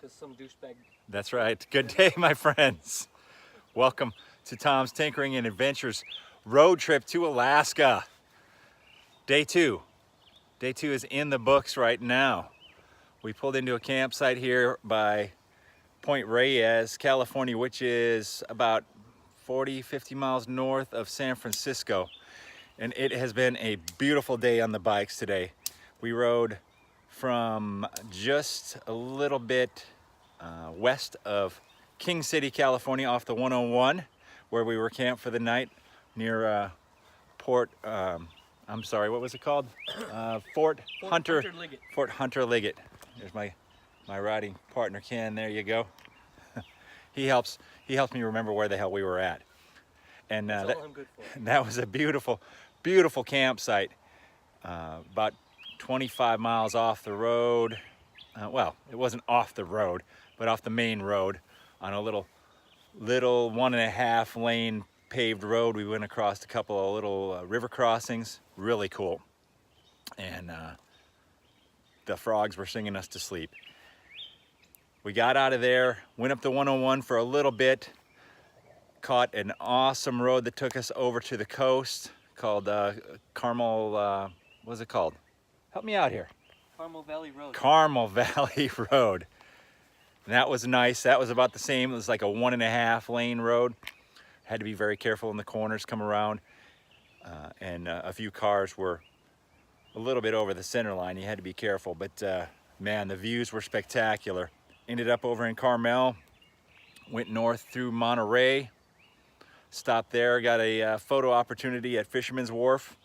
because some douchebag. That's right. Good day, my friends. Welcome to Tom's Tinkering and Adventures road trip to Alaska. Day two. Day two is in the books right now. We pulled into a campsite here by Point Reyes, California, which is about 40-50 miles north of San Francisco. And it has been a beautiful day on the bikes today. We rode from just a little bit west of King City, California, off the 101, where we were camped for the night near Fort Hunter Liggett. Fort Hunter Liggett. There's my riding partner Ken. There you go. He helps me remember where the hell we were at. And That's all I'm good for. that was a beautiful campsite. About 25 miles off the road. Well, it wasn't off the road, but off the main road on a little 1.5 lane paved road. We went across a couple of little river crossings. Really cool. And the frogs were singing us to sleep. We got out of there, went up the 101 for a little bit, caught an awesome road that took us over to the coast called Carmel, what was it called? Help me out here. Carmel Valley Road. Carmel Valley Road. And that was nice. That was about the same. It was like a 1.5 lane road. Had to be very careful in the corners, come around. And a few cars were a little bit over the center line. You had to be careful, but man, the views were spectacular. Ended up over in Carmel, went north through Monterey, stopped there, got a photo opportunity at Fisherman's Wharf,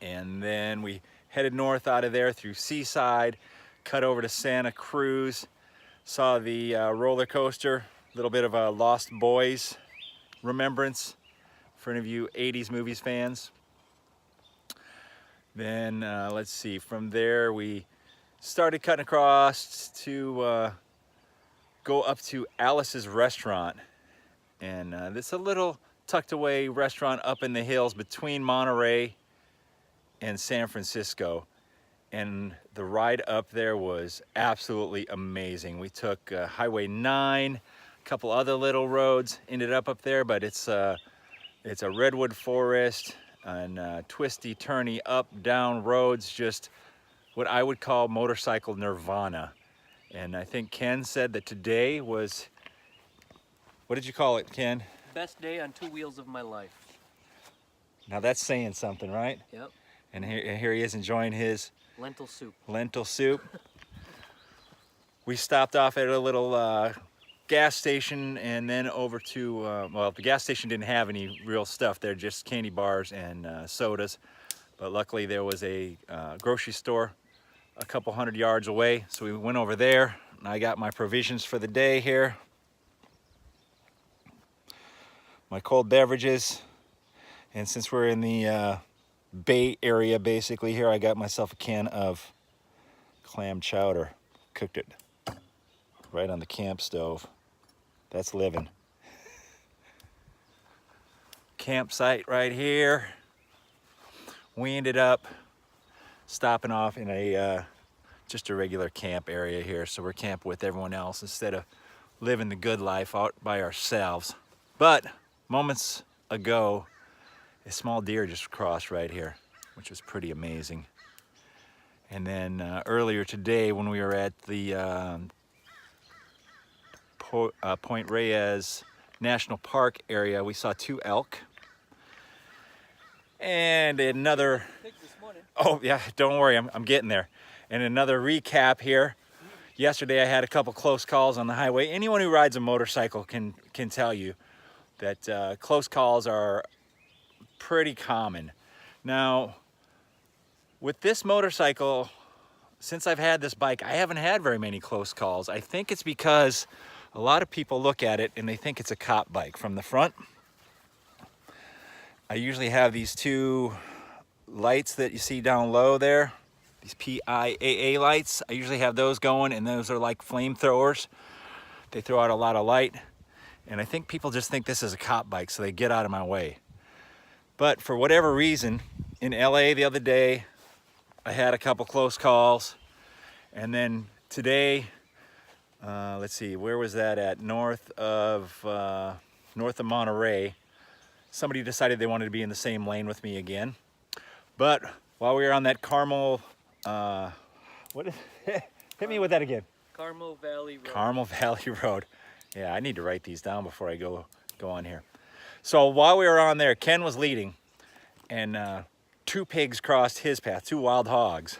and then we headed north out of there through Seaside, cut over to Santa Cruz, saw the roller coaster, a little bit of a Lost Boys remembrance for any of you 80s movies fans. Then let's see, from there we started cutting across to go up to Alice's Restaurant. And this is a little tucked away restaurant up in the hills between Monterey and San Francisco. And the ride up there was absolutely amazing. We took Highway 9, a couple other little roads, ended up there, but it's a redwood forest and twisty, turny, up, down roads, just what I would call motorcycle nirvana. And I think Ken said that today was, what did you call it, Ken? Best day on 2 wheels of my life. Now that's saying something, right? Yep. And here he is enjoying his Lentil soup. lentil soup. We stopped off at a little gas station and then over to, well, the gas station didn't have any real stuff there, just candy bars and sodas. But luckily there was a grocery store a couple hundred yards away. So we went over there and I got my provisions for the day here. My cold beverages. And since we're in the Bay Area basically here, I got myself a can of clam chowder. Cooked it right on the camp stove. That's living. Campsite right here. We ended up stopping off in a just a regular camp area here, so we're camping with everyone else instead of living the good life out by ourselves. But moments ago, a small deer just crossed right here, which was pretty amazing. And then earlier today, when we were at the Point Reyes National Park area, we saw 2 elk and another. Oh yeah, don't worry, I'm getting there. And another recap here. Yesterday I had a couple close calls on the highway. Anyone who rides a motorcycle can tell you that close calls are pretty common. Now, with this motorcycle, since I've had this bike, I haven't had very many close calls. I think it's because a lot of people look at it and they think it's a cop bike from the front. I usually have these 2 lights that you see down low there, these PIAA lights. I usually have those going, and those are like flamethrowers. They throw out a lot of light, and I think people just think this is a cop bike, so they get out of my way. But for whatever reason, in LA the other day, I had a couple close calls, and then today let's see, where was that at? North of Monterey. Somebody decided they wanted to be in the same lane with me again. But while we were on that Carmel, hit me with that again. Carmel Valley Road. Carmel Valley Road. Yeah, I need to write these down before I go on here. So while we were on there, Ken was leading, and two pigs crossed his path, two wild hogs.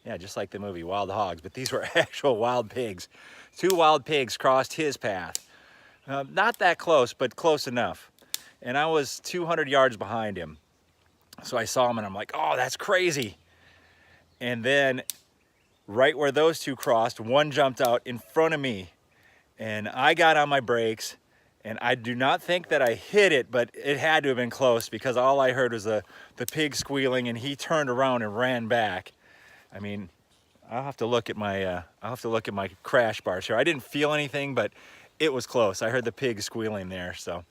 Yeah, just like the movie, Wild Hogs, but these were actual wild pigs. Two wild pigs crossed his path. Not that close, but close enough. And I was 200 yards behind him. So I saw him and I'm like, oh, that's crazy. And then right where those two crossed, one jumped out in front of me. And I got on my brakes, and I do not think that I hit it, but it had to have been close because all I heard was the pig squealing, and he turned around and ran back. I mean, I'll have to look at my crash bars here. I didn't feel anything, but it was close. I heard the pig squealing there. So,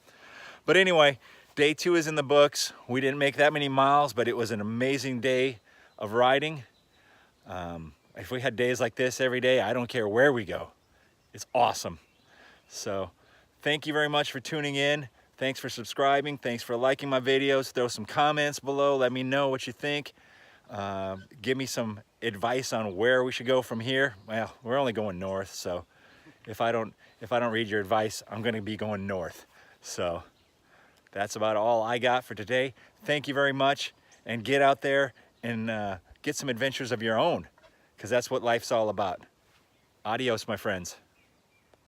but anyway, day 2 is in the books. We didn't make that many miles, but it was an amazing day of riding. If we had days like this every day, I don't care where we go. It's awesome. So thank you very much for tuning in. Thanks for subscribing. Thanks for liking my videos. Throw some comments below. Let me know what you think. Give me some advice on where we should go from here. Well, we're only going north, so if I don't read your advice, I'm going to be going north. So that's about all I got for today. Thank you very much, and get out there and get some adventures of your own, because that's what life's all about. Adios, my friends.